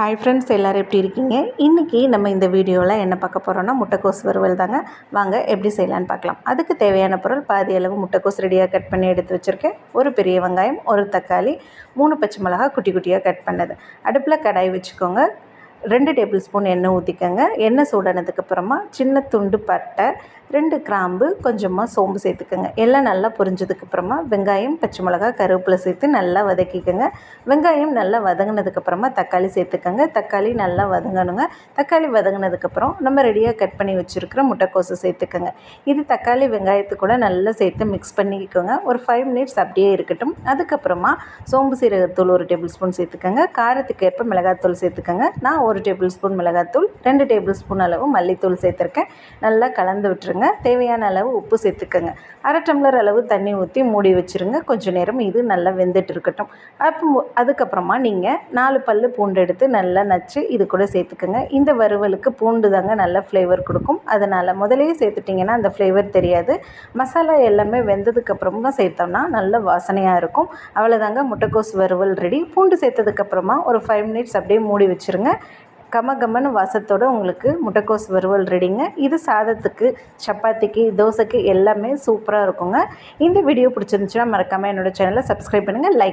Hi friends, எல்லோரும் எப்படி இருக்கீங்க? இன்றைக்கி நம்ம இந்த வீடியோவில் என்ன பார்க்க போகிறோன்னா முட்டைக்கோஸ் வறுவல் தாங்க. வாங்க எப்படி செய்யலான்னு பார்க்கலாம். அதுக்கு தேவையான பொருள் பாதி அளவு முட்டைக்கோஸ் ரெடியாக கட் பண்ணி எடுத்து வச்சுருக்கேன். ஒரு பெரிய வெங்காயம், ஒரு தக்காளி, 3 பச்சை மிளகா குட்டி குட்டியாக கட் பண்ணது. அடுப்பில் கடாய் வச்சுக்கோங்க. 2 டேபிள் ஸ்பூன் எண்ணெய் ஊற்றிக்கோங்க. எண்ணெய் சூடானதுக்கப்புறமா சின்ன துண்டு பட்டை, 2 கிராம்பு, கொஞ்சமாக சோம்பு சேர்த்துக்கோங்க. எல்லாம் நல்லா பொரிஞ்சதுக்கப்புறமா வெங்காயம், பச்சை மிளகா, கருவேப்பிலை சேர்த்து நல்லா வதக்கிக்கோங்க. வெங்காயம் நல்லா வதங்கினதுக்கப்புறமா தக்காளி சேர்த்துக்கோங்க. தக்காளி நல்லா வதங்கணுங்க. தக்காளி வதங்கினதுக்கப்புறம் நம்ம ரெடியாக கட் பண்ணி வச்சுருக்கிற முட்டைக்கோஸை சேர்த்துக்கோங்க. இது தக்காளி வெங்காயத்து கூட நல்லா சேர்த்து மிக்ஸ் பண்ணிக்கோங்க. ஒரு 5 மினிட்ஸ் அப்படியே இருக்கட்டும். அதுக்கப்புறமா சோம்பு சீரகத்தூள் 1 டேபிள் ஸ்பூன் சேர்த்துக்கோங்க. காரத்துக்கு ஏற்ப மிளகாத்தூள் சேர்த்துக்கோங்க. நான் 1 டேபிள் ஸ்பூன் மிளகாத்தூள், 2 டேபிள் ஸ்பூன் அளவு மல்லித்தூள் சேர்த்துருக்கேன். நல்லா கலந்து விட்டுருங்க. தேவையான அளவு உப்பு சேர்த்துக்கோங்க. 1/2 டம்ளர் அளவு தண்ணி ஊற்றி மூடி வச்சுருங்க. கொஞ்சம் நேரம் இது நல்லா வெந்துட்டு இருக்கட்டும். அதுக்கப்புறமா நீங்கள் 4 பல் பூண்டு எடுத்து நல்லா நச்சு இது கூட சேர்த்துக்கோங்க. இந்த வறுவலுக்கு பூண்டு தாங்க நல்ல ஃப்ளேவர் கொடுக்கும். அதனால் முதலையே சேர்த்துட்டிங்கன்னா அந்த ஃப்ளேவர் தெரியாது. மசாலா எல்லாமே வெந்ததுக்கப்புறம் தான் சேர்த்தோம்னா நல்ல வாசனையாக இருக்கும். அவ்வளோதாங்க, முட்டைக்கோஸ் வறுவல் ரெடி. பூண்டு சேர்த்ததுக்கப்புறமா ஒரு 5 மினிட்ஸ் அப்படியே மூடி வச்சுருங்க. கமகமன்னு வாசத்தோடு உங்களுக்கு முட்டைக்கோஸ் வறுவல் ரெடிங்க. இது சாதத்துக்கு, சப்பாத்திக்கு, தோசைக்கு எல்லாமே சூப்பராக இருக்குங்க. இந்த வீடியோ பிடிச்சிருந்துச்சுன்னா மறக்காமல் என்னோடய சேனலை சப்ஸ்கிரைப் பண்ணுங்கள், லைக்